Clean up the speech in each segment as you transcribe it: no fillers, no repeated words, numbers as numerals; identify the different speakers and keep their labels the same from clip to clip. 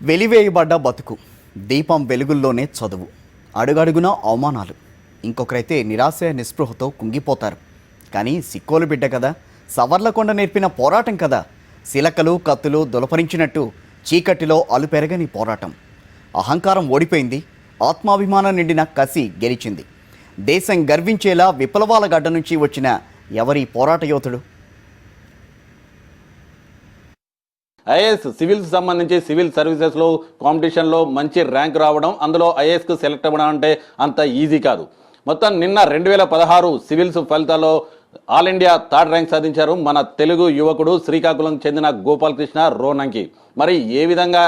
Speaker 1: వెలివేయబడ్డ బతుకు, దీపం వెలుగుల్లోనే చదువు, అడుగడుగున అవమానాలు. ఇంకొకరైతే నిరాశ నిస్పృహతో కుంగిపోతారు. కానీ సిక్కోలు బిడ్డ కదా, సవర్లకొండ నేర్పిన పోరాటం కదా, శిలకలు కత్తులు దులపరించినట్టు చీకటిలో అలుపెరగని పోరాటం. అహంకారం ఓడిపోయింది, ఆత్మాభిమానం నిండిన కసి గెలిచింది. దేశం గర్వించేలా విప్లవాల గడ్డ నుంచి వచ్చిన ఎవరి పోరాట యోధుడు?
Speaker 2: ఐఏఎస్ సివిల్స్ సంబంధించి సివిల్ సర్వీసెస్లో కాంపిటీషన్లో మంచి ర్యాంక్ రావడం, అందులో ఐఏఎస్కు సెలెక్ట్ అవ్వడం అంటే అంత ఈజీ కాదు. మొత్తం నిన్న 2016 సివిల్స్ ఫలితాల్లో ఆల్ ఇండియా థర్డ్ ర్యాంక్ సాధించారు మన తెలుగు యువకుడు శ్రీకాకుళం చెందిన గోపాలకృష్ణ రోనంకి. మరి ఏ విధంగా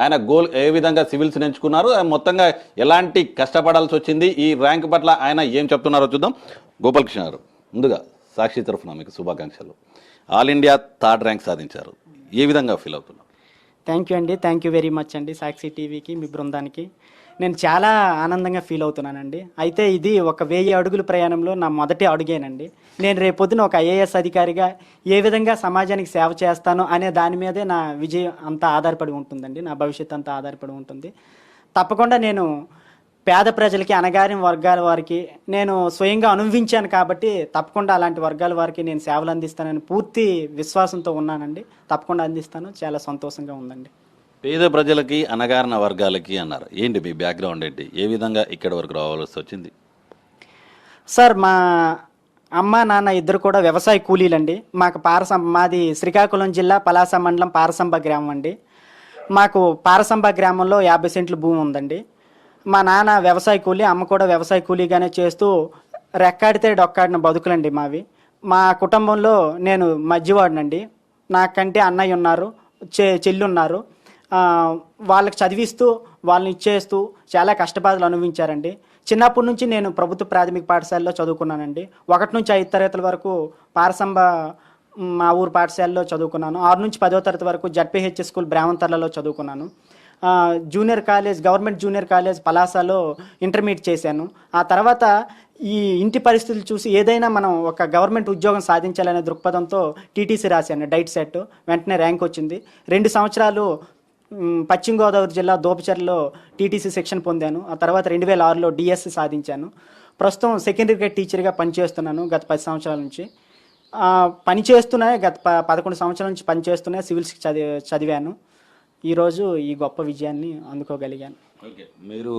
Speaker 2: ఆయన గోల్ ఏ విధంగా సివిల్స్ ఎంచుకున్నారు, మొత్తంగా ఎలాంటి కష్టపడాల్సి వచ్చింది, ఈ ర్యాంక్ పట్ల ఆయన ఏం చెప్తున్నారో చూద్దాం. గోపాలకృష్ణ గారు, ముందుగా సాక్షి తరఫున మీకు శుభాకాంక్షలు. ఆల్ ఇండియా థర్డ్ ర్యాంక్ సాధించారు, ఏ విధంగా ఫీల్ అవుతున్నారు?
Speaker 3: థ్యాంక్ యూ అండి, థ్యాంక్ యూ వెరీ మచ్ అండి. సాక్షి టీవీకి, మీ బృందానికి నేను చాలా ఆనందంగా ఫీల్ అవుతున్నానండి. అయితే ఇది ఒక 1000 అడుగుల ప్రయాణంలో నా మొదటి అడుగేనండి. నేను రేపొద్దున ఒక ఐఏఎస్ అధికారిగా ఏ విధంగా సమాజానికి సేవ చేస్తాను అనే దాని మీదే నా విజయం అంతా ఆధారపడి ఉంటుందండి, నా భవిష్యత్తు అంతా ఆధారపడి ఉంటుంది. తప్పకుండా నేను పేద ప్రజలకి, అణగారిన వర్గాల వారికి నేను స్వయంగా అనుభవించాను కాబట్టి తప్పకుండా అలాంటి వర్గాల వారికి నేను సేవలు అందిస్తానని పూర్తి విశ్వాసంతో ఉన్నానండి. తప్పకుండా అందిస్తాను, చాలా సంతోషంగా ఉందండి.
Speaker 2: పేద ప్రజలకి, అణగారిన వర్గాలకి అన్నారు, ఏంటి మీ బ్యాక్గ్రౌండ్ ఏంటి, ఏ విధంగా ఇక్కడి వరకు రావాల్సి వచ్చింది?
Speaker 3: సార్, మా అమ్మ నాన్న ఇద్దరు కూడా వ్యవసాయ కూలీలండి. మాది శ్రీకాకుళం జిల్లా పలాస మండలం పారసంబ గ్రామం అండి. మాకు పారసంబ గ్రామంలో 50 సెంట్ల భూమి ఉందండి. మా నాన్న వ్యవసాయ కూలీ, అమ్మ కూడా వ్యవసాయ కూలీగానే చేస్తూ రెక్కాడితే డొక్కాడిన బతుకులండి మావి. మా కుటుంబంలో నేను మధ్యవాడినండి. నాకంటే అన్నయ్య ఉన్నారు, చెల్లి ఉన్నారు. వాళ్ళకి చదివిస్తూ వాళ్ళని ఇచ్చేస్తూ చాలా కష్టబాధలు అనుభవించారండి. చిన్నప్పటి నుంచి నేను ప్రభుత్వ ప్రాథమిక పాఠశాలలో చదువుకున్నానండి. 1 నుంచి 5 తరగతుల వరకు పారసంబ మా ఊరు పాఠశాలలో చదువుకున్నాను. 6 నుంచి 10వ తరగతి వరకు జడ్పీహెచ్ స్కూల్ బ్రాహ్మణతర్లలో చదువుకున్నాను. Junior college, government junior college పలాసలో ఇంటర్మీడియట్ చేశాను. ఆ తర్వాత ఈ ఇంటి పరిస్థితులు చూసి ఏదైనా మనం ఒక గవర్నమెంట్ ఉద్యోగం సాధించాలనే దృక్పథంతో టీటీసీ రాశాను, డైట్ సెట్. వెంటనే ర్యాంక్ వచ్చింది. 2 సంవత్సరాలు పశ్చిమ గోదావరి జిల్లా దోపచర్లో టీటీసీ శిక్షణ పొందాను. ఆ తర్వాత 2006లో డిఎస్సి సాధించాను. ప్రస్తుతం సెకండరీ గ్రేడ్ టీచర్గా పనిచేస్తున్నాను గత 10 సంవత్సరాల నుంచి. గత 11 సంవత్సరాల నుంచి పనిచేస్తూనే సివిల్స్కి చదివాను. ఈరోజు ఈ గొప్ప విజయాన్ని అందుకోగలిగాను.
Speaker 2: ఓకే, మీరు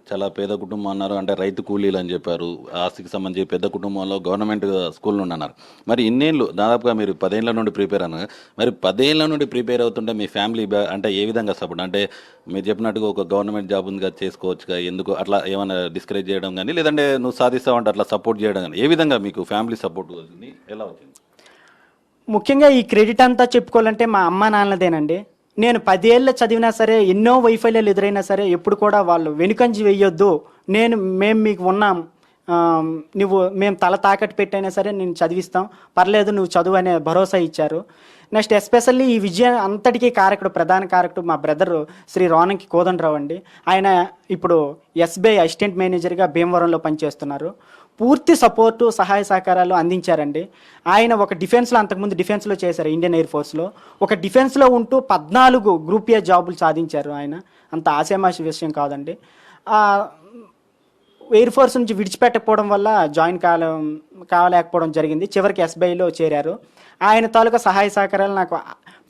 Speaker 2: చాలా పేద కుటుంబం అన్నారు, అంటే రైతు కూలీలు అని చెప్పారు. ఆస్తికి సంబంధించి పెద్ద కుటుంబంలో గవర్నమెంట్ స్కూల్లో అన్నారు. మరి ఇన్నేళ్ళు, దాదాపుగా మీరు 10 ఏళ్ళ నుండి ప్రిపేర్ అన్నారు. మరి 10 ఏళ్ళ నుండి ప్రిపేర్ అవుతుంటే మీ ఫ్యామిలీ అంటే ఏ విధంగా సపోర్ట్, అంటే మీరు చెప్పినట్టుగా ఒక గవర్నమెంట్ జాబ్ ఉందిగా చేసుకోవచ్చుగా, ఎందుకు అట్లా ఏమైనా డిస్కరేజ్ చేయడం కానీ, లేదంటే నువ్వు సాధిస్తావంటే అట్లా సపోర్ట్ చేయడం కానీ, ఏ విధంగా మీకు ఫ్యామిలీ సపోర్ట్ వచ్చింది, ఎలా వచ్చింది?
Speaker 3: ముఖ్యంగా ఈ క్రెడిట్ అంతా చెప్పుకోవాలంటే మా అమ్మ నాన్నదేనండి. నేను 10 ఏళ్ళు చదివినా సరే, ఎన్నో వైఫల్యాలు ఎదురైనా సరే, ఎప్పుడు కూడా వాళ్ళు వెనుకంజి వేయొద్దు, మేము మీకు ఉన్నాం, మేము తల తాకట్టు పెట్టైనా సరే నేను చదివిస్తాం, పర్లేదు నువ్వు చదువు అనే భరోసా ఇచ్చారు. నెక్స్ట్ ఎస్పెషల్లీ ఈ విజయం అంతటికీ ప్రధాన కారకుడు మా బ్రదర్ శ్రీ రోనంకి కోదండరావు అండి. ఆయన ఇప్పుడు ఎస్బీఐ అసిస్టెంట్ మేనేజర్గా భీమవరంలో పనిచేస్తున్నారు. పూర్తి సపోర్టు, సహాయ సహకారాలు అందించారండి. ఆయన ఒక డిఫెన్స్లో, అంతకుముందు డిఫెన్స్లో చేశారు, ఇండియన్ ఎయిర్ ఫోర్స్లో. ఒక డిఫెన్స్లో ఉంటూ 14 గ్రూప్ ఏ జాబులు సాధించారు ఆయన. అంత ఆశామాషి విషయం కాదండి. ఎయిర్ ఫోర్స్ నుంచి విడిచిపెట్టకపోవడం వల్ల జాయిన్ కాలేకపోవడం జరిగింది. చివరికి ఎస్బీఐలో చేరారు. ఆయన తాలూకా సహాయ సహకారాలు నాకు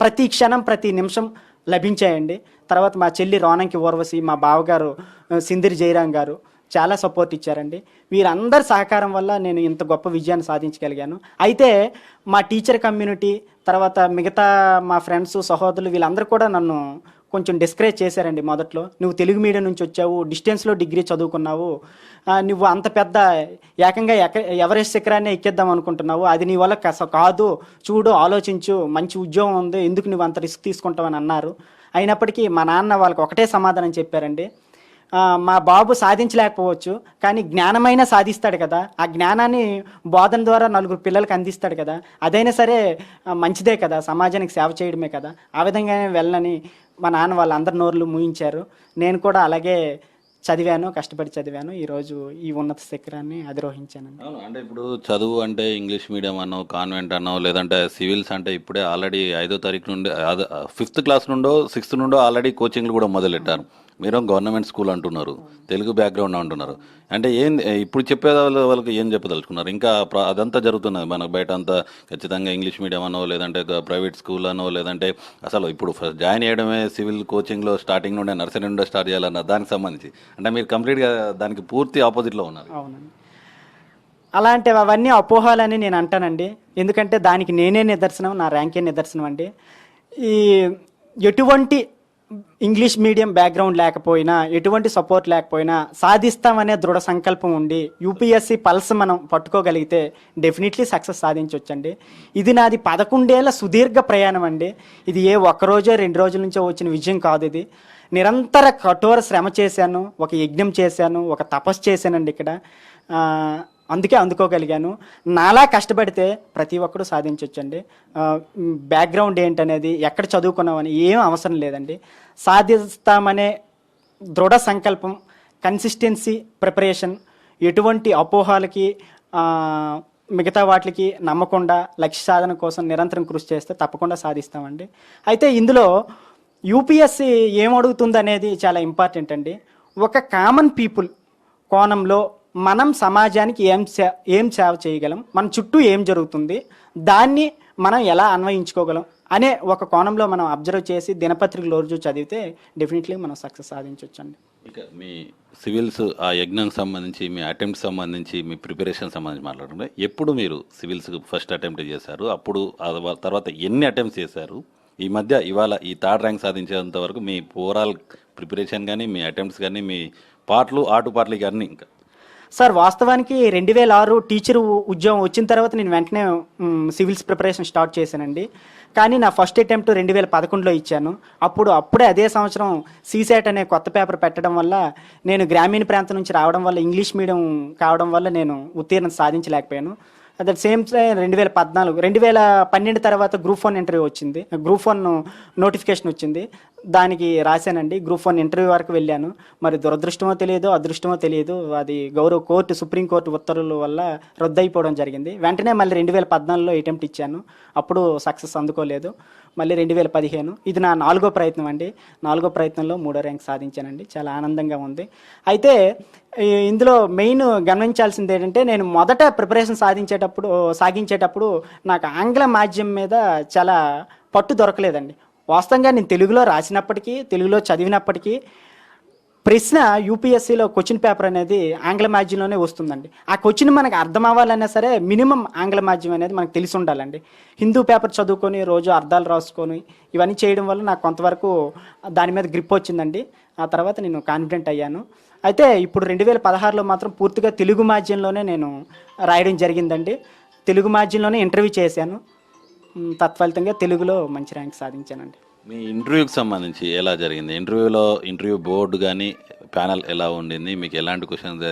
Speaker 3: ప్రతి క్షణం, ప్రతి నిమిషం లభించాయండి. తర్వాత మా చెల్లి రోనంకి ఊర్వశి, మా బావగారు సిందిరి జయరాం గారు చాలా సపోర్ట్ ఇచ్చారండి. వీరందరి సహకారం వల్ల నేను ఇంత గొప్ప విజయాన్ని సాధించగలిగాను. అయితే మా టీచర్ కమ్యూనిటీ, తర్వాత మిగతా మా ఫ్రెండ్స్, సహోదరులు వీళ్ళందరూ కూడా నన్ను కొంచెం డిస్కరేజ్ చేశారండి. మొదట్లో, నువ్వు తెలుగు మీడియం నుంచి వచ్చావు, డిస్టెన్స్లో డిగ్రీ చదువుకున్నావు, నువ్వు అంత పెద్ద ఏకంగా ఎవరెస్ట్ శిఖరాన్ని ఎక్కిద్దాం అనుకుంటున్నావు, అది నీ వల్ల కాదు, చూడు, ఆలోచించు, మంచి ఉద్యోగం ఉంది, ఎందుకు నువ్వు అంత రిస్క్ తీసుకుంటావని అన్నారు. అయినప్పటికీ మా నాన్న వాళ్ళకి ఒకటే సమాధానం చెప్పారండి, మా బాబు సాధించలేకపోవచ్చు, కానీ జ్ఞానమైనా సాధిస్తాడు కదా, ఆ జ్ఞానాన్ని బోధన ద్వారా 4 పిల్లలకి అందిస్తాడు కదా, అదైనా సరే మంచిదే కదా, సమాజానికి సేవ చేయడమే కదా, ఆ విధంగానే వెళ్ళనని మా నాన్న వాళ్ళందరి నోర్లు మూయించారు. నేను కూడా అలాగే చదివాను, కష్టపడి చదివాను. ఈరోజు ఈ ఉన్నత శిఖరాన్ని అధిరోహించానండి.
Speaker 2: అవును, అంటే ఇప్పుడు చదువు అంటే ఇంగ్లీష్ మీడియం అనో, కాన్వెంట్ అనో, లేదంటే సివిల్స్ అంటే ఇప్పుడే ఆల్రెడీ 5వ తారీఖు నుండి 5th క్లాస్ నుండో 6th నుండో ఆల్రెడీ కోచింగ్లు కూడా మొదలెట్టారు. మీరు గవర్నమెంట్ స్కూల్ అంటున్నారు, తెలుగు బ్యాక్గ్రౌండ్ అంటున్నారు. అంటే ఏం ఇప్పుడు చెప్పే వాళ్ళకి ఏం చెప్పదలుచుకున్నారు? ఇంకా అదంతా జరుగుతున్నది మనకు బయట అంతా. ఖచ్చితంగా ఇంగ్లీష్ మీడియం అనో, లేదంటే ప్రైవేట్ స్కూల్ అనో, లేదంటే అసలు ఇప్పుడు ఫస్ట్ జాయిన్ చేయడమే సివిల్ కోచింగ్లో స్టార్టింగ్ నుండే నర్సరీ నుండే స్టార్ట్ చేయాలన్న దానికి సంబంధించి అంటే మీరు కంప్లీట్గా దానికి పూర్తి ఆపోజిట్లో ఉన్నారు.
Speaker 3: అవునండి. అలాంటివి అవన్నీ అపోహలని నేను అంటానండి. ఎందుకంటే దానికి నేనే నిదర్శనం, నా ర్యాంకే నిదర్శనం అండి. ఈ ఎటువంటి ఇంగ్లీష్ మీడియం బ్యాక్గ్రౌండ్ లేకపోయినా, ఎటువంటి సపోర్ట్ లేకపోయినా సాధిస్తామనే దృఢ సంకల్పం ఉండి యూపీఎస్సీ పల్స్ మనం పట్టుకోగలిగితే డెఫినెట్లీ సక్సెస్ సాధించవచ్చండి. ఇది నాది 11 ఏళ్ల సుదీర్ఘ ప్రయాణం అండి. ఇది ఏ ఒక్కరోజో 2 రోజుల నుంచో వచ్చిన విజయం కాదు. ఇది నిరంతర కఠోర శ్రమ చేశాను, ఒక యజ్ఞం చేశాను, ఒక తపస్సు చేశానండి ఇక్కడ. అందుకే అందుకోగలిగాను. నాలా కష్టపడితే ప్రతి ఒక్కరూ సాధించవచ్చండి. బ్యాక్గ్రౌండ్ ఏంటనేది, ఎక్కడ చదువుకున్నామని ఏం అవసరం లేదండి. సాధిస్తామనే దృఢ సంకల్పం, కన్సిస్టెన్సీ, ప్రిపరేషన్, ఎటువంటి అపోహాలకి మిగతా వాటికి నమ్మకుండా లక్ష్య సాధన కోసం నిరంతరం కృషి చేస్తే తప్పకుండా సాధిస్తామండి. అయితే ఇందులో యూపీఎస్సీ ఏమడుగుతుందనేది చాలా ఇంపార్టెంట్ అండి. ఒక కామన్ పీపుల్ కోణంలో మనం సమాజానికి ఏం సేవ చేయగలం, మన చుట్టూ ఏం జరుగుతుంది, దాన్ని మనం ఎలా అన్వయించుకోగలం అనే ఒక కోణంలో మనం అబ్జర్వ్ చేసి దినపత్రికలు రోజు చదివితే డెఫినెట్లీ మనం సక్సెస్ సాధించవచ్చండి.
Speaker 2: ఇక మీ సివిల్స్ ఆ యజ్ఞం సంబంధించి, మీ అటెంప్ట్ సంబంధించి, మీ ప్రిపరేషన్ సంబంధించి మాట్లాడుతుంటే ఎప్పుడు మీరు సివిల్స్ ఫస్ట్ అటెంప్ట్ చేశారు, అప్పుడు తర్వాత ఎన్ని అటెంప్ట్స్ చేశారు, ఈ మధ్య ఇవాళ ఈ 3rd ర్యాంక్ సాధించేంత వరకు మీ ఓవరాల్ ప్రిపరేషన్ కానీ, మీ అటెంప్ట్స్ కానీ, మీ ఆటుపాట్లు కానీ ఇంకా?
Speaker 3: సార్, వాస్తవానికి 2006 టీచర్ ఉద్యోగం వచ్చిన తర్వాత నేను వెంటనే సివిల్స్ ప్రిపరేషన్ స్టార్ట్ చేశానండి. కానీ నా ఫస్ట్ అటెంప్ట్ 2011లో ఇచ్చాను. అప్పుడే అదే సంవత్సరం సీసాట్ అనే కొత్త పేపర్ పెట్టడం వల్ల, నేను గ్రామీణ ప్రాంతం నుంచి రావడం వల్ల, ఇంగ్లీష్ మీడియం కావడం వల్ల నేను ఉత్తీర్ణత సాధించలేకపోయాను. అట్ సేమ్ 2012 తర్వాత గ్రూప్ 1 ఇంటర్వ్యూ వచ్చింది. గ్రూప్ 1 నోటిఫికేషన్ వచ్చింది, దానికి రాశానండి. గ్రూప్ 1 ఇంటర్వ్యూ వరకు వెళ్ళాను. మరి దురదృష్టమో తెలియదు, అదృష్టమో తెలియదు, అది సుప్రీంకోర్టు ఉత్తర్వుల వల్ల రద్దు అయిపోవడం జరిగింది. వెంటనే మళ్ళీ 2014లో అటెంప్ట్ ఇచ్చాను. అప్పుడు సక్సెస్ అందుకోలేదు. మళ్ళీ 2015 ఇది నా 4వ ప్రయత్నం అండి. 4వ ప్రయత్నంలో 3వ ర్యాంక్ సాధించానండి. చాలా ఆనందంగా ఉంది. అయితే ఇందులో మెయిన్ గమనించాల్సింది ఏంటంటే, నేను మొదట ప్రిపరేషన్ సాగించేటప్పుడు నాకు ఆంగ్ల మాధ్యమం మీద చాలా పట్టు దొరకలేదండి. వాస్తవంగా నేను తెలుగులో రాసినప్పటికీ, తెలుగులో చదివినప్పటికీ ప్రశ్న యూపీఎస్సీలో క్వశ్చన్ పేపర్ అనేది ఆంగ్ల మాధ్యమంలోనే వస్తుందండి. ఆ క్వశ్చన్ మనకు అర్థం అవ్వాలన్నా సరే మినిమం ఆంగ్ల మాధ్యమం అనేది మనకు తెలిసి ఉండాలండి. హిందూ పేపర్ చదువుకొని రోజు అర్థాలు రాసుకొని ఇవన్నీ చేయడం వల్ల నాకు కొంతవరకు దాని మీద గ్రిప్ వచ్చిందండి. ఆ తర్వాత నేను కాన్ఫిడెంట్ అయ్యాను. అయితే ఇప్పుడు 2016లో మాత్రం పూర్తిగా తెలుగు మాధ్యమంలోనే నేను రాయడం జరిగిందండి. తెలుగు మాధ్యమంలోనే ఇంటర్వ్యూ చేశాను. తత్ఫలితంగా తెలుగులో మంచి ర్యాంక్ సాధించానండి.
Speaker 2: మీ ఇంటర్వ్యూకి సంబంధించి ఎలా జరిగింది? ఇంటర్వ్యూ బోర్డు కానీ ప్యానల్ ఎలా ఉండింది? మీకు ఎలాంటి క్వశ్చన్స్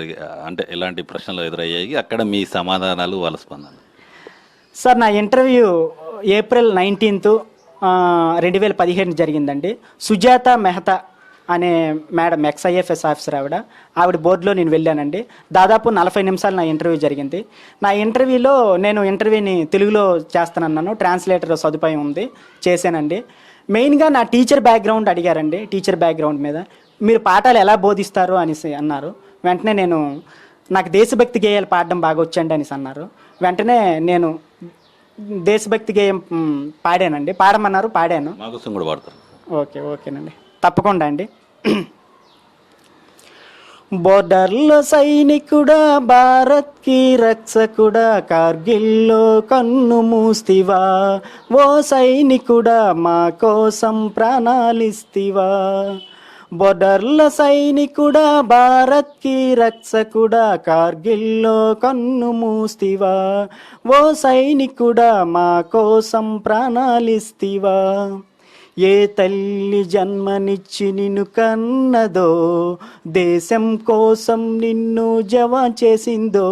Speaker 2: అంటే ఎలాంటి ప్రశ్నలు ఎదురయ్యాయి? అక్కడ మీ సమాధానాలు, వాళ్ళ స్పందన?
Speaker 3: సార్, నా ఇంటర్వ్యూ ఏప్రిల్ 19, 2015 జరిగిందండి. సుజాత మెహతా అనే మేడం, XIFS ఆఫీసర్ ఆవిడ బోర్డులో నేను వెళ్ళానండి. దాదాపు 40 నిమిషాలు నా ఇంటర్వ్యూ జరిగింది. నా ఇంటర్వ్యూలో నేను ఇంటర్వ్యూని తెలుగులో చేస్తానన్నాను. ట్రాన్స్లేటర్ సదుపాయం ఉంది, చేశానండి. మెయిన్గా నా టీచర్ బ్యాక్గ్రౌండ్ అడిగారండి. టీచర్ బ్యాక్గ్రౌండ్ మీద మీరు పాఠాలు ఎలా బోధిస్తారు అనేసి అన్నారు. వెంటనే నాకు దేశభక్తి గేయాలు పాడడం బాగా వచ్చండి అనేసి అన్నారు. వెంటనే నేను దేశభక్తి గేయం పాడానండి. పాడమన్నారు, పాడాను. ఓకేనండి, తప్పకుండా అండి. బోర్డర్లో సైనికుడా, భారత్కి రక్షకుడా, కార్గిల్లో కన్ను మూస్తివా, ఓ సైనికుడా మా కోసం ప్రాణాలిస్తివా. బోర్డర్ల సైనికుడా, భారత్కి రక్షకుడా, కార్గిల్లో కన్ను మూస్తివా, ఓ సైనికుడా మా కోసం ప్రాణాలిస్తివా. ఏ తల్లి జన్మనిచ్చి నిన్ను కన్నదో, దేశం కోసం నిన్ను జవాన్ చేసిందో,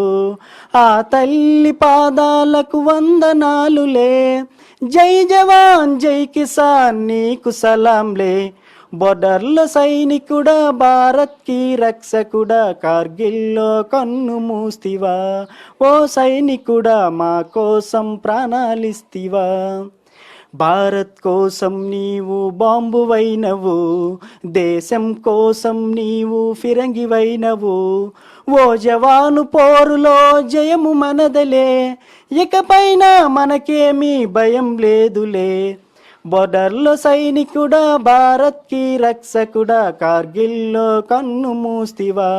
Speaker 3: ఆ తల్లి పాదాలకు వందనాలులే. జై జవాన్ జై కిసాన్ నీకు సలాంలే. బోర్డర్లో సైనికుడా, భారత్ కి రక్షకుడా, కార్గిల్లో కన్ను మూస్తివా, ఓ సైనికుడా మా కోసం ప్రాణాలిస్తివా. భారత్ కోసం నీవు బాంబువైనవు, దేశం కోసం నీవు ఫిరంగివైనవు, ఓ జవాను పోరులో జయము మనదలే, ఇకపైన మనకేమీ భయం లేదులే. బోర్డర్లో సైనికుడా, భారత్ కి రక్షకుడా, కార్గిల్లో కన్ను మూస్తివా,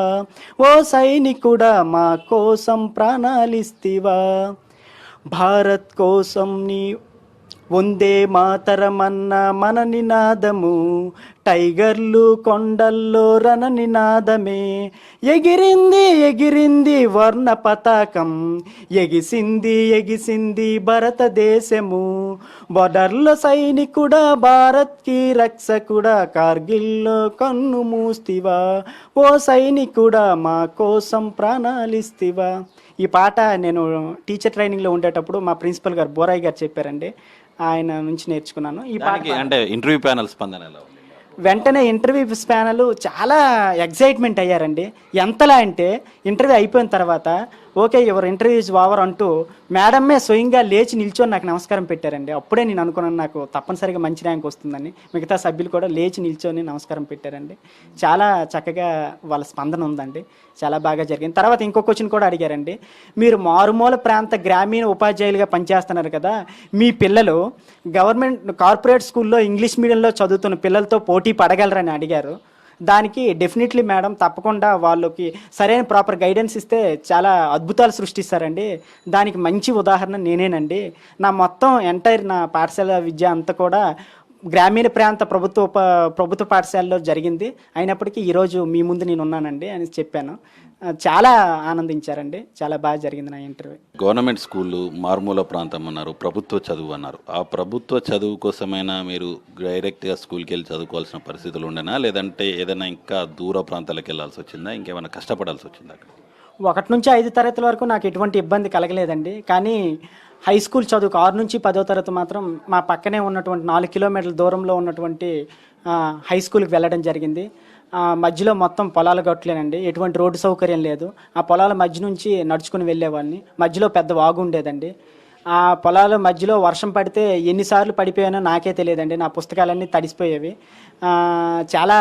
Speaker 3: ఓ సైనికుడా మా కోసం ప్రాణాలిస్తివా. భారత్ కోసం నీ వందే మాతరమన్న మన నినాదము, టైగర్లు కొండల్లో రణ నినాదమే, ఎగిరింది ఎగిరింది వర్ణ పతాకం, ఎగిసింది ఎగిసింది భారతదేశము. బోర్డర్లో సైనికుడా, భారత్ కి రక్షకుడా, కార్గిల్లో కన్ను మూస్తివా, ఓ సైనికుడా మా కోసం ప్రాణాలిస్తివా. ఈ పాట నేను టీచర్ ట్రైనింగ్లో ఉండేటప్పుడు మా ప్రిన్సిపల్ గారు బోరాయ్ గారు చెప్పారండి, ఆయన నుంచి నేర్చుకున్నాను ఈ పాట.
Speaker 2: అంటే ఇంటర్వ్యూ ప్యానల్ స్పందన ఎలా ఉంది?
Speaker 3: వెంటనే ఇంటర్వ్యూ ప్యానల్ చాలా ఎగ్జైట్మెంట్ అయ్యారండి. ఎంతలా అంటే ఇంటర్వ్యూ అయిపోయిన తర్వాత okay your interview is over అంటూ మేడమ్మే స్వయంగా లేచి నిల్చొని నాకు నమస్కారం పెట్టారండి. అప్పుడే నేను అనుకున్నాను నాకు తప్పనిసరిగా మంచి ర్యాంక్ వస్తుందని. మిగతా సభ్యులు కూడా లేచి నిల్చొని నమస్కారం పెట్టారండి. చాలా చక్కగా వాళ్ళ స్పందన ఉందండి, చాలా బాగా జరిగింది. తర్వాత ఇంకో క్వశ్చన్ కూడా అడిగారండి, మీరు మారుమూల ప్రాంత గ్రామీణ ఉపాధ్యాయులుగా పనిచేస్తున్నారు కదా, మీ పిల్లలు గవర్నమెంట్ కార్పొరేట్ స్కూల్లో ఇంగ్లీష్ మీడియంలో చదువుతున్న పిల్లలతో పోటీ పడగలరని అడిగారు. దానికి డెఫినెట్లీ మేడం, తప్పకుండా వాళ్ళకి సరైన ప్రాపర్ గైడెన్స్ ఇస్తే చాలా అద్భుతాలు సృష్టిస్తారండి. దానికి మంచి ఉదాహరణ నేనేనండి. నా మొత్తం ఎంటైర్ నా పాఠశాల విద్య అంతా కూడా గ్రామీణ ప్రాంత ప్రభుత్వ పాఠశాలలో జరిగింది. అయినప్పటికీ ఈరోజు మీ ముందు నేను ఉన్నానండి అని చెప్పాను. చాలా ఆనందించారండి, చాలా బాగా జరిగింది నా ఇంటర్వ్యూ.
Speaker 2: గవర్నమెంట్ స్కూళ్ళు, మారుమూల ప్రాంతం అన్నారు, ప్రభుత్వ చదువు అన్నారు. ఆ ప్రభుత్వ చదువు కోసమైనా మీరు డైరెక్ట్గా స్కూల్కి వెళ్ళి చదువుకోవాల్సిన పరిస్థితులు ఉండేనా, లేదంటే ఏదైనా ఇంకా దూర ప్రాంతాలకు వెళ్ళాల్సి వచ్చిందా, ఇంకేమైనా కష్టపడాల్సి వచ్చిందా?
Speaker 3: 1 నుంచి 5 తరగతుల వరకు నాకు ఎటువంటి ఇబ్బంది కలగలేదండి. కానీ హై స్కూల్ చదువుకు 6 నుంచి 10వ తరగతి మాత్రం మా పక్కనే ఉన్నటువంటి 4 కిలోమీటర్ల దూరంలో ఉన్నటువంటి హై స్కూల్కి వెళ్ళడం జరిగింది. మధ్యలో మొత్తం పొలాల గట్లేనండి, ఎటువంటి రోడ్డు సౌకర్యం లేదు. ఆ పొలాల మధ్య నుంచి నడుచుకుని వెళ్ళేవాడిని. మధ్యలో పెద్ద వాగు ఉండేదండి. ఆ పొలాల మధ్యలో వర్షం పడితే ఎన్నిసార్లు పడిపోయానో నాకే తెలియదండి. నా పుస్తకాలన్నీ తడిసిపోయేవి. చాలా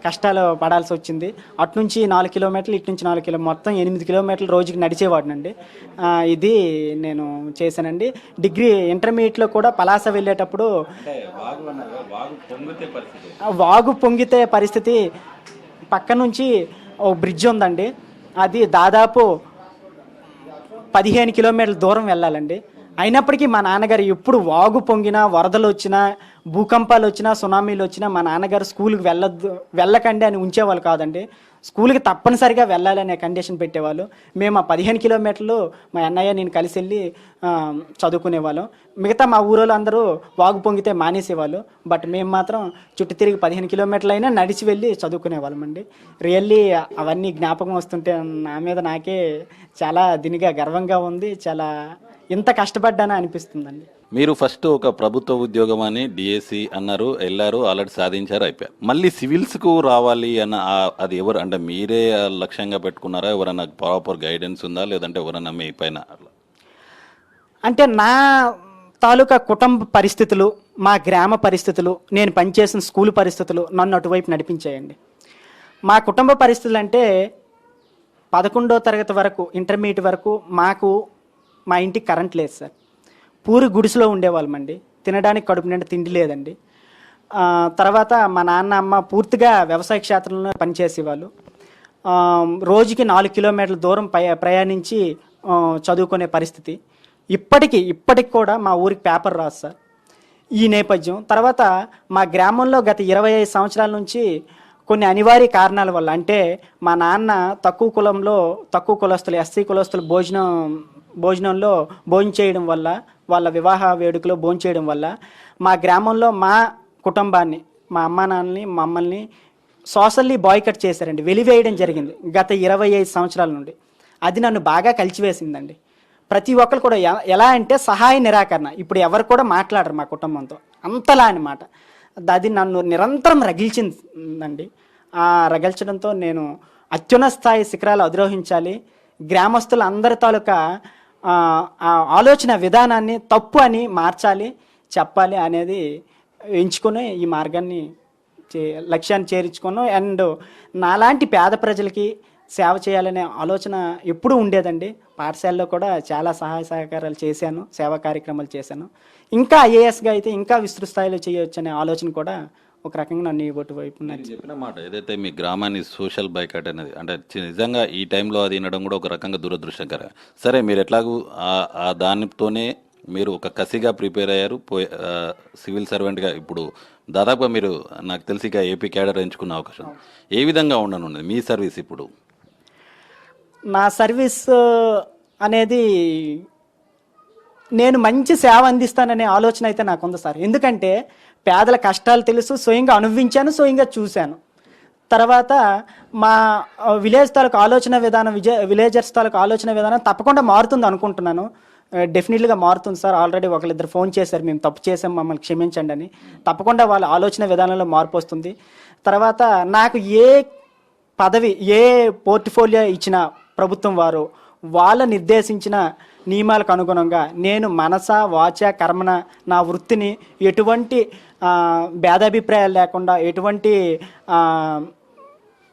Speaker 3: కష్టాలు పడాల్సి వచ్చింది. అటునుంచి 4 కిలోమీటర్లు, ఇటు నుంచి 4 కిలోమీటర్లు, మొత్తం 8 కిలోమీటర్లు రోజుకి నడిచేవాడినండి. ఇది నేను చేశానండి. డిగ్రీ ఇంటర్మీడియట్లో కూడా పలాస వెళ్ళేటప్పుడు వాగు పొంగితే పరిస్థితి, పక్క నుంచి ఓ బ్రిడ్జ్ ఉందండి, అది దాదాపు 15 కిలోమీటర్ల దూరం వెళ్ళాలండి. అయినప్పటికీ మా నాన్నగారు ఎప్పుడు వాగు పొంగినా, వరదలు వచ్చినా, భూకంపాలు వచ్చినా, సునామీలు వచ్చినా మా నాన్నగారు స్కూల్కి వెళ్ళకండి అని ఉంచేవాళ్ళు కాదండి. స్కూల్కి తప్పనిసరిగా వెళ్ళాలనే కండిషన్ పెట్టేవాళ్ళు. మేము ఆ 15 కిలోమీటర్లు మా అన్నయ్య నేను కలిసి వెళ్ళి చదువుకునేవాళ్ళం. మిగతా మా ఊరోళ్ళు అందరూ వాగు పొంగితే మానేసేవాళ్ళు. బట్ మేము మాత్రం చుట్టూ తిరిగి 15 కిలోమీటర్లు అయినా నడిచి వెళ్ళి చదువుకునేవాళ్ళం అండి. రియల్లీ అవన్నీ జ్ఞాపకం వస్తుంటే నా మీద నాకే చాలా దీనిగా గర్వంగా ఉంది. చాలా ఇంత కష్టపడ్డానా అనిపిస్తుందండి.
Speaker 2: మీరు ఫస్ట్ ఒక ప్రభుత్వ ఉద్యోగం అని డిఎస్సి అన్నారు, వెళ్ళారు, ఆల్రెడీ సాధించారు, అయిపోయారు. మళ్ళీ సివిల్స్కు రావాలి అన్న అది ఎవరు అంటే మీరే లక్ష్యంగా పెట్టుకున్నారా, ఎవరైనా ప్రాపర్ గైడెన్స్ ఉందా, లేదంటే ఎవరైనా మీ పైన?
Speaker 3: అంటే నా తాలూకా కుటుంబ పరిస్థితులు, మా గ్రామ పరిస్థితులు, నేను పనిచేసిన స్కూల్ పరిస్థితులు నన్ను అటువైపు నడిపించాయండి. మా కుటుంబ పరిస్థితులు అంటే 11వ తరగతి వరకు, ఇంటర్మీడియట్ వరకు మా ఇంటికి కరెంట్ లేదు సార్. పూరి గుడిసెలో ఉండేవాళ్ళమండి. తినడానికి కడుపు నిండా తిండి లేదండి. తర్వాత మా నాన్న అమ్మ పూర్తిగా వ్యవసాయ క్షేత్రంలో పనిచేసేవాళ్ళు. రోజుకి 4 కిలోమీటర్ల దూరం ప్రయాణించి చదువుకునే పరిస్థితి. ఇప్పటికి కూడా మా ఊరికి పేపర్ రాదు సార్. ఈ నేపథ్యం తర్వాత మా గ్రామంలో గత 25 సంవత్సరాల నుంచి కొన్ని అనివార్య కారణాల వల్ల, అంటే మా నాన్న తక్కువ కులస్తులు ఎస్సీ కులస్తులు భోజనంలో భోజనం చేయడం వల్ల, వాళ్ళ వివాహ వేడుకలో భోజనం చేయడం వల్ల మా గ్రామంలో మా కుటుంబాన్ని, మా అమ్మా నాన్నని, మమ్మల్ని సోషల్లీ బాయ్కట్ చేశారండి, వెలివేయడం జరిగింది గత 25 సంవత్సరాల నుండి. అది నన్ను బాగా కలిచివేసిందండి. ప్రతి ఒక్కరు కూడా ఎలా అంటే సహాయ నిరాకరణ. ఇప్పుడు ఎవరు కూడా మాట్లాడరు మా కుటుంబంతో, అంతలా అనమాట. అది నన్ను నిరంతరం రగిల్చిందండి. ఆ రగిల్చడంతో నేను అత్యున్నత స్థాయి శిఖరాలు అధిరోహించాలి, గ్రామస్తుల అందరి తాలూకా ఆ ఆలోచన విధానాన్ని తప్పు అని మార్చాలి, చెప్పాలి అనేది ఎంచుకొని ఈ మార్గాన్ని లక్ష్యాన్ని చేర్చుకున్నాను. అండ్ నాలాంటి పేద ప్రజలకి సేవ చేయాలనే ఆలోచన ఎప్పుడూ ఉండేదండి. పాఠశాలలో కూడా చాలా సహాయ సహకారాలు చేశాను, సేవా కార్యక్రమాలు చేశాను. ఇంకా ఐఏఎస్గా అయితే ఇంకా విస్తృత స్థాయిలో చేయొచ్చు అనే ఆలోచన కూడా ఒక రకంగా నన్ను ఇవ్వటి వైపు
Speaker 2: మీరు చెప్పిన మాట ఏదైతే మీ గ్రామాన్ని సోషల్ బైకాట్ అనేది అంటే నిజంగా ఈ టైంలో అది వినడం కూడా ఒక రకంగా దురదృష్టకరం. సరే, మీరు ఎట్లాగూ ఆ దానితోనే మీరు ఒక కసిగా ప్రిపేర్ అయ్యారు, సివిల్ సర్వెంట్గా ఇప్పుడు దాదాపుగా మీరు నాకు తెలిసి ఇక ఏపీ క్యాడర్ ఎంచుకున్న అవకాశం ఏ విధంగా ఉండనున్నది మీ సర్వీస్ ఇప్పుడు?
Speaker 3: నా సర్వీస్ అనేది నేను మంచి సేవ అందిస్తాననే ఆలోచన అయితే నాకు ఉంది సార్. ఎందుకంటే పేదల కష్టాలు తెలుసు, స్వయంగా అనుభవించాను, స్వయంగా చూశాను. తర్వాత మా విలేజ్ తాలూకు ఆలోచన విధానం, విలేజర్స్ తాలూకు ఆలోచన విధానం తప్పకుండా మారుతుంది అనుకుంటున్నాను. డెఫినెట్లీగా మారుతుంది సార్. ఆల్రెడీ ఒకరిద్దరు ఫోన్ చేశారు, మేము తప్పు చేసాం, మమ్మల్ని క్షమించండి అని. తప్పకుండా వాళ్ళ ఆలోచన విధానంలో మార్పు వస్తుంది. తర్వాత నాకు ఏ పదవి, ఏ పోర్ట్ఫోలియో ఇచ్చిన ప్రభుత్వం వారు వాళ్ళ నిర్దేశించిన నియమాలకు అనుగుణంగా నేను మనస వాచ కర్మన నా వృత్తిని ఎటువంటి భేదాభిప్రాయాలు లేకుండా, ఎటువంటి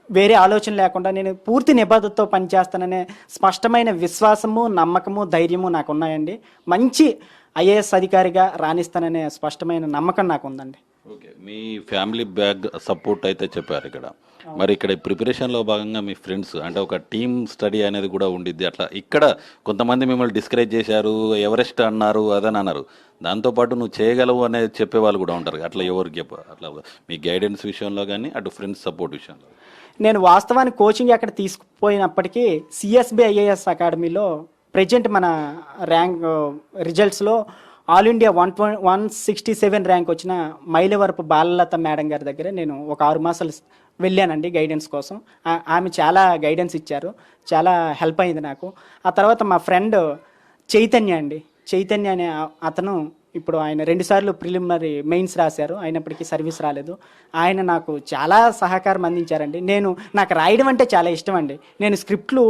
Speaker 3: వేరే ఆలోచన లేకుండా నేను పూర్తి నిబద్ధతతో పనిచేస్తాననే స్పష్టమైన విశ్వాసము, నమ్మకము, ధైర్యము నాకు ఉన్నాయండి. మంచి ఐఏఎస్ అధికారిగా రాణిస్తాననే స్పష్టమైన నమ్మకం నాకు ఉందండి.
Speaker 2: ఓకే, మీ ఫ్యామిలీ బ్యాక్ సపోర్ట్ అయితే చెప్పారు ఇక్కడ. మరి ఇక్కడ ప్రిపరేషన్లో భాగంగా మీ ఫ్రెండ్స్ అంటే ఒక టీమ్ స్టడీ అనేది కూడా ఉండిద్ది. అట్లా ఇక్కడ కొంతమంది మిమ్మల్ని డిస్కరేజ్ చేశారు, ఎవరెస్ట్ అన్నారు, అదని అన్నారు. దాంతోపాటు నువ్వు చేయగలవు అనేది చెప్పేవాళ్ళు కూడా ఉంటారు. అట్లా ఎవరికి అట్లా మీ గైడెన్స్ విషయంలో కానీ అటు ఫ్రెండ్స్ సపోర్ట్ విషయంలో?
Speaker 3: నేను వాస్తవానికి కోచింగ్ ఎక్కడ తీసుకుపోయినప్పటికీ సిఎస్బి ఐఏఎస్ అకాడమీలో ప్రజెంట్ మన ర్యాంక్ రిజల్ట్స్లో ఆల్ ఇండియా 167 ర్యాంక్ వచ్చిన మైలవరపు బాలలత మేడం గారి దగ్గర నేను ఒక 6 మాసాలు వెళ్ళానండి గైడెన్స్ కోసం. ఆమె చాలా గైడెన్స్ ఇచ్చారు, చాలా హెల్ప్ అయింది నాకు. ఆ తర్వాత మా ఫ్రెండ్ చైతన్య అనే అతను ఇప్పుడు ఆయన 2 సార్లు ప్రిలిమినరీ మెయిన్స్ రాశారు, అయినప్పటికీ సర్వీస్ రాలేదు. ఆయన నాకు చాలా సహకారం అందించారండి. నాకు రాయడం అంటే చాలా ఇష్టం అండి. నేను స్క్రిప్ట్లు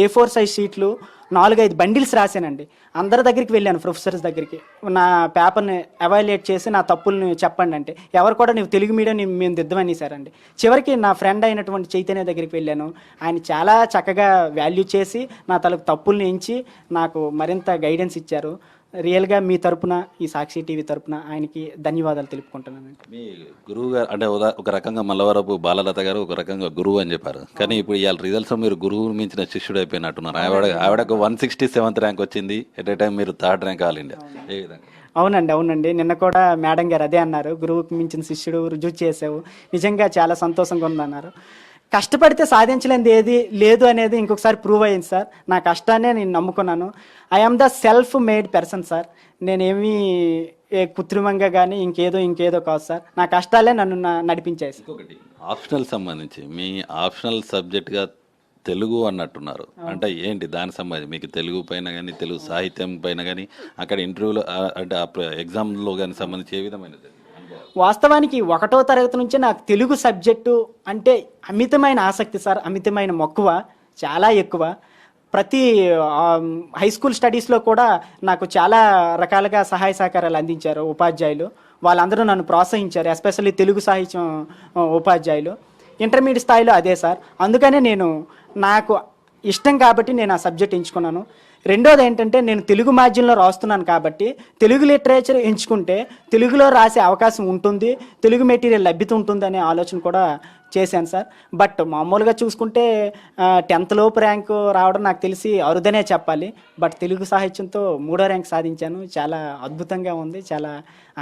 Speaker 3: A4 సైజ్ షీట్లు 4-5 బండిల్స్ రాశానండి. అందరి దగ్గరికి వెళ్ళాను, ప్రొఫెసర్స్ దగ్గరికి. నా పేపర్ని ఎవాల్యుయేట్ చేసి నా తప్పుల్ని చెప్పండి అంటే ఎవరు కూడా నువ్వు తెలుగు మీడియం మేము దిద్దమనేసారండి. చివరికి నా ఫ్రెండ్ అయినటువంటి చైతన్య దగ్గరికి వెళ్ళాను. ఆయన చాలా చక్కగా వాల్యూ చేసి నా తప్పుల్ని ఎంచి నాకు మరింత గైడెన్స్ ఇచ్చారు. రియల్గా మీ తరపున, ఈ సాక్షి టీవీ తరపున ఆయనకి ధన్యవాదాలు తెలుపుకుంటున్నానండి.
Speaker 2: మీ గురువు గారు అంటే ఒక రకంగా మల్లవరపు బాలలత గారు ఒక రకంగా గురువు అని చెప్పారు, కానీ ఇప్పుడు ఇవాళ రిజల్ట్స్ మీరు గురువు మించిన శిష్యుడు అయిపోయినట్టున్నారు. ఆవిడకు 167th ర్యాంక్ వచ్చింది, ఎట్ ఏ టైం మీరు 3rd ర్యాంక్ ఆల్ ఇండియా. ఏ విధంగా?
Speaker 3: అవునండి. నిన్న కూడా మేడం గారు అదే అన్నారు, గురువుకి మించిన శిష్యుడు, రుజువు చేసావు, నిజంగా చాలా సంతోషంగా ఉందన్నారు. కష్టపడితే సాధించలేనిది ఏది లేదు అనేది ఇంకొకసారి ప్రూవ్ అయింది సార్. నా కష్టాన్నే నేను నమ్ముకున్నాను. I'm the self made person sir. నేనేమీ కృత్రిమంగా కానీ ఇంకేదో కాదు సార్. నా కష్టాలే నన్ను నడిపించాయి సార్.
Speaker 2: ఇంకొకటి ఆప్షనల్ సంబంధించి మీ ఆప్షనల్ సబ్జెక్ట్గా తెలుగు అన్నట్టున్నారు, అంటే ఏంటి దానికి సంబంధించి మీకు తెలుగు పైన కానీ తెలుగు సాహిత్యం పైన కానీ అక్కడ ఇంటర్వ్యూలో అంటే ఎగ్జామ్లో కానీ సంబంధించి ఏ విధమైనది?
Speaker 3: వాస్తవానికి 1వ తరగతి నుంచి నాకు తెలుగు సబ్జెక్టు అంటే అమితమైన ఆసక్తి సార్, అమితమైన మక్కువ, చాలా ఎక్కువ. ప్రతి హై స్కూల్ స్టడీస్లో కూడా నాకు చాలా రకాలుగా సహాయ సహకారాలు అందించారు ఉపాధ్యాయులు. వాళ్ళందరూ నన్ను ప్రోత్సహించారు, ఎస్పెషల్లీ తెలుగు సాహిత్యం ఉపాధ్యాయులు. ఇంటర్మీడియట్ స్థాయిలో అదే సార్. అందుకనే నాకు ఇష్టం కాబట్టి నేను ఆ సబ్జెక్ట్ ఎంచుకున్నాను. రెండోది ఏంటంటే నేను తెలుగు మాధ్యమంలో రాస్తున్నాను కాబట్టి తెలుగు లిటరేచర్ ఎంచుకుంటే తెలుగులో రాసే అవకాశం ఉంటుంది, తెలుగు మెటీరియల్ లభ్యత ఉంటుంది అనే ఆలోచన కూడా చేశాను సార్. బట్ మామూలుగా చూసుకుంటే 10th లోపు ర్యాంకు రావడం నాకు తెలిసి అరుదనే చెప్పాలి. బట్ తెలుగు సాహిత్యంతో 3వ ర్యాంక్ సాధించాను. చాలా అద్భుతంగా ఉంది, చాలా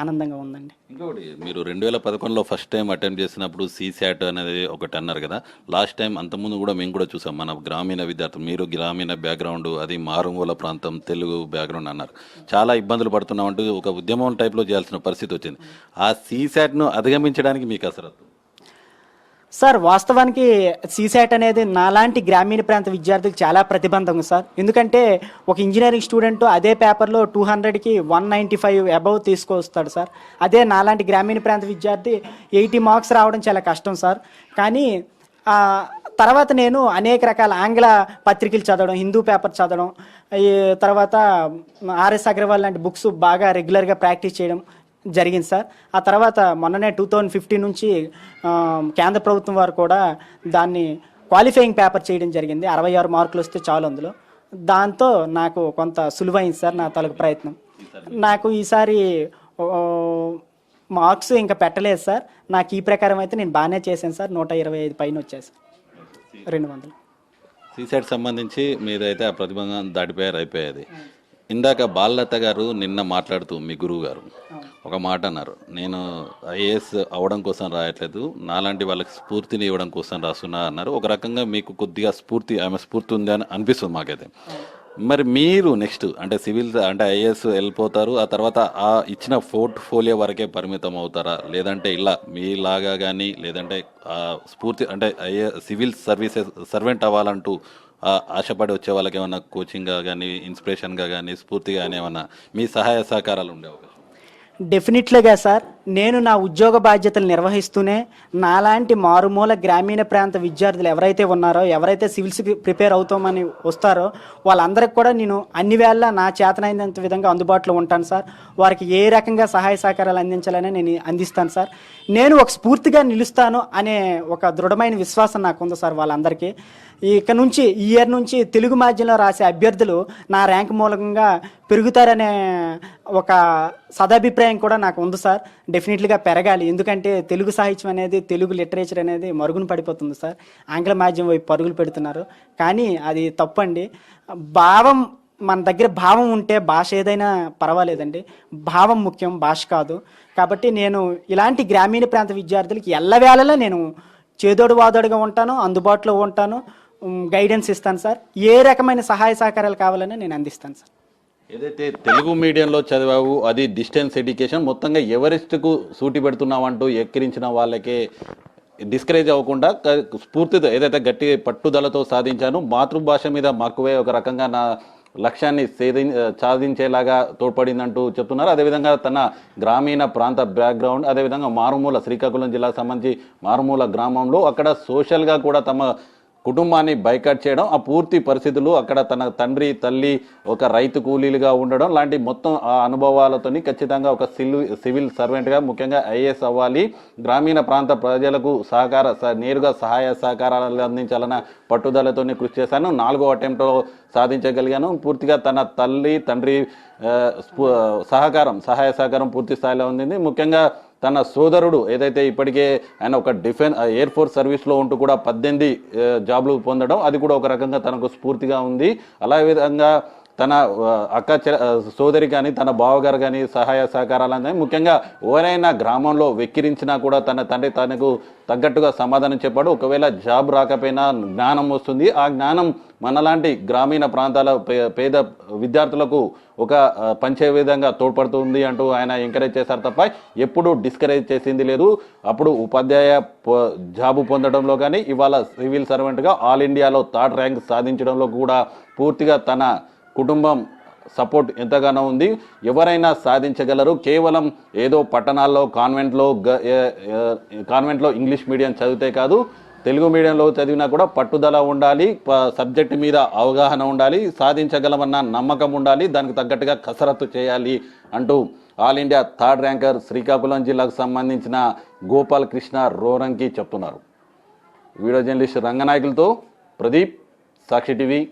Speaker 3: ఆనందంగా ఉందండి.
Speaker 2: ఇంకొకటి, మీరు 2011లో ఫస్ట్ టైం అటెంప్ట్ చేసినప్పుడు CSAT అనేది ఒకటి అన్నారు కదా, లాస్ట్ టైం అంతకుముందు కూడా మేము కూడా చూసాం. మన గ్రామీణ విద్యార్థులు, మీరు గ్రామీణ బ్యాక్గ్రౌండ్, అది మారుమూల ప్రాంతం, తెలుగు బ్యాక్గ్రౌండ్ అన్నారు, చాలా ఇబ్బందులు పడుతున్నామంటూ ఒక ఉద్యమం టైప్లో చేయాల్సిన పరిస్థితి వచ్చింది. ఆ CSATను అధిగమించడానికి మీకు అసలు
Speaker 3: సార్ వాస్తవానికి సీసాట్ అనేది నాలాంటి గ్రామీణ ప్రాంత విద్యార్థులకు చాలా ప్రతిబంధకం సార్. ఎందుకంటే ఒక ఇంజనీరింగ్ స్టూడెంట్ అదే పేపర్లో 200కి 195 అబవ్ తీసుకొస్తాడు సార్. అదే నాలాంటి గ్రామీణ ప్రాంత విద్యార్థి 80 మార్క్స్ రావడం చాలా కష్టం సార్. కానీ తర్వాత నేను అనేక రకాల ఆంగ్ల పత్రికలు చదవడం, హిందూ పేపర్ చదవడం, ఈ తర్వాత ఆర్ఎస్ అగర్వాల్ లాంటి బుక్స్ బాగా రెగ్యులర్గా ప్రాక్టీస్ చేయడం జరిగింది సార్. ఆ తర్వాత మొన్ననే 2015 నుంచి కేంద్ర ప్రభుత్వం వారు కూడా దాన్ని క్వాలిఫైయింగ్ పేపర్ చేయడం జరిగింది. 66 మార్కులు వస్తే చాలు అందులో. దాంతో నాకు కొంత సులువైంది సార్ నా తాలూకు ప్రయత్నం. నాకు ఈసారి మార్క్స్ ఇంకా పెట్టలేదు సార్. నాకు ఈ ప్రకారం అయితే నేను బాగానే చేశాను సార్. 125 పైన వచ్చాయి సార్, 200.
Speaker 2: సీసెట్ సంబంధించి మీరైతే ఆ ప్రతిబంధం దాటిపోయారు, అయిపోయేది. ఇందాక బాలలత గారు నిన్న మాట్లాడుతూ మీ గురువు గారు ఒక మాట అన్నారు, నేను ఐఏఎస్ అవ్వడం కోసం రాయట్లేదు, నాలాంటి వాళ్ళకి స్ఫూర్తిని ఇవ్వడం కోసం రాస్తున్నా అన్నారు. ఒక రకంగా మీకు కొద్దిగా ఆమె స్ఫూర్తి ఉంది అని అనిపిస్తుంది మాకైతే. మరి మీరు నెక్స్ట్ అంటే సివిల్ అంటే ఐఏఎస్ వెళ్ళిపోతారు, ఆ తర్వాత ఆ ఇచ్చిన పోర్ట్ఫోలియో వరకే పరిమితం అవుతారా, లేదంటే ఇలా మీలాగా కానీ లేదంటే స్ఫూర్తి అంటే సివిల్ సర్వీసెస్ సర్వెంట్ అవ్వాలంటూ ఆశపడి వచ్చే వాళ్ళకి ఏమన్నా కోచింగ్గా కానీ ఇన్స్పిరేషన్గా కానీ స్ఫూర్తిగా కానీ ఏమన్నా మీ సహాయ సహకారాలు ఉండే అవకాశం?
Speaker 3: డెఫినెట్లీగా సార్. నేను నా ఉద్యోగ బాధ్యతలు నిర్వహిస్తూనే నాలాంటి మారుమూల గ్రామీణ ప్రాంత విద్యార్థులు ఎవరైతే ఉన్నారో, ఎవరైతే సివిల్స్ ప్రిపేర్ అవుతామని వస్తారో వాళ్ళందరికీ కూడా నేను అన్ని వేళ నా చేతనైనంత విధంగా అందుబాటులో ఉంటాను సార్. వారికి ఏ రకంగా సహాయ సహకారాలు అందించాలని నేను అందిస్తాను సార్. నేను ఒక స్ఫూర్తిగా నిలుస్తాను అనే ఒక దృఢమైన విశ్వాసం నాకు ఉంది సార్ వాళ్ళందరికీ. ఇక నుంచి ఈ ఇయర్ నుంచి తెలుగు మాధ్యమంలో రాసే అభ్యర్థులు నా ర్యాంక్ మూలంగా పెరుగుతారనే ఒక సదాభిప్రాయం కూడా నాకు ఉంది సార్. డెఫినెట్లీగా పెరగాలి. ఎందుకంటే తెలుగు సాహిత్యం అనేది, తెలుగు లిటరేచర్ అనేది మరుగున పడిపోతుంది సార్. ఆంగ్ల మాధ్యమం వైపు పరుగులు పెడుతున్నారు. కానీ అది తప్పండి. భావం మన దగ్గర భావం ఉంటే భాష ఏదైనా పర్వాలేదండి. భావం ముఖ్యం, భాష కాదు. కాబట్టి నేను ఇలాంటి గ్రామీణ ప్రాంత విద్యార్థులకి ఎల్లవేళలా నేను చేదోడు వాదోడుగా ఉంటాను, అందుబాటులో ఉంటాను, గైడెన్స్ ఇస్తాను సార్. ఏ రకమైన సహాయ సహకారాలు కావాలని నేను అందిస్తాను సార్.
Speaker 2: ఏదైతే తెలుగు మీడియంలో చదివావు అది డిస్టెన్స్ ఎడ్యుకేషన్, మొత్తంగా ఎవరెస్ట్కు సూటి పెడుతున్నావంటూ ఎక్కిరించిన వాళ్ళకే డిస్కరేజ్ అవ్వకుండా స్ఫూర్తితో ఏదైతే గట్టి పట్టుదలతో సాధించాను, మాతృభాష మీద మక్కువే ఒక రకంగా నా లక్ష్యాన్ని సాధించేలాగా తోడ్పడిందంటూ చెప్తున్నారు. అదేవిధంగా తన గ్రామీణ ప్రాంత బ్యాక్గ్రౌండ్, అదేవిధంగా మారుమూల శ్రీకాకుళం జిల్లాకు సంబంధించి మారుమూల గ్రామంలో అక్కడ సోషల్గా కూడా తమ కుటుంబాన్ని బైకాట్ చేయడం, ఆ పూర్తి పరిస్థితులు అక్కడ తన తండ్రి తల్లి ఒక రైతు కూలీలుగా ఉండడం లాంటి మొత్తం ఆ అనుభవాలతోని ఖచ్చితంగా ఒక సివిల్ సర్వెంట్గా ముఖ్యంగా ఐఏఎస్ అవ్వాలి, గ్రామీణ ప్రాంత ప్రజలకు నేరుగా సహాయ సహకారాలు అందించాలన్న పట్టుదలతోని కృషి చేశాను. 4వ అటెంప్ట్లో సాధించగలిగాను. పూర్తిగా తన తల్లి తండ్రి సహాయ సహకారం పూర్తి స్థాయిలో ఉంది. ముఖ్యంగా తన సోదరుడు ఏదైతే ఇప్పటికే ఆయన ఒక ఎయిర్ ఫోర్స్ సర్వీస్లో ఉంటూ కూడా 18 జాబ్లు పొందడం, అది కూడా ఒక రకంగా తనకు స్ఫూర్తిగా ఉంది. అలా విధంగా తన సోదరి కానీ తన బావగారు కానీ సహాయ సహకారాలు అందాయి. ముఖ్యంగా ఎవరైనా గ్రామంలో వెక్కిరించినా కూడా తన తండ్రి తనకు తగ్గట్టుగా సమాధానం చెప్పాడు. ఒకవేళ జాబ్ రాకపోయినా జ్ఞానం వస్తుంది, ఆ జ్ఞానం మనలాంటి గ్రామీణ ప్రాంతాల పేద విద్యార్థులకు ఒక పంచే విధంగా తోడ్పడుతుంది అంటూ ఆయన ఎంకరేజ్ చేశారు తప్ప ఎప్పుడూ డిస్కరేజ్ చేసింది లేదు. అప్పుడు ఉపాధ్యాయ జాబు పొందడంలో కానీ ఇవాళ సివిల్ సర్వెంట్గా ఆల్ ఇండియాలో 3rd ర్యాంక్ సాధించడంలో కూడా పూర్తిగా తన కుటుంబం సపోర్ట్ ఎంతగానో ఉంది. ఎవరైనా సాధించగలరు. కేవలం ఏదో పట్టణాల్లో కాన్వెంట్లో ఇంగ్లీష్ మీడియం చదివితే కాదు, తెలుగు మీడియంలో చదివినా కూడా పట్టుదల ఉండాలి, సబ్జెక్టు మీద అవగాహన ఉండాలి, సాధించగలమన్న నమ్మకం ఉండాలి, దానికి తగ్గట్టుగా కసరత్తు చేయాలి అంటూ all India 3rd ranker Srikakulam జిల్లాకు సంబంధించిన గోపాల్ కృష్ణ రోరంకి చెప్తున్నారు. వీడియో జర్నలిస్ట్ రంగనాయకులతో ప్రదీప్, సాక్షి టీవీ.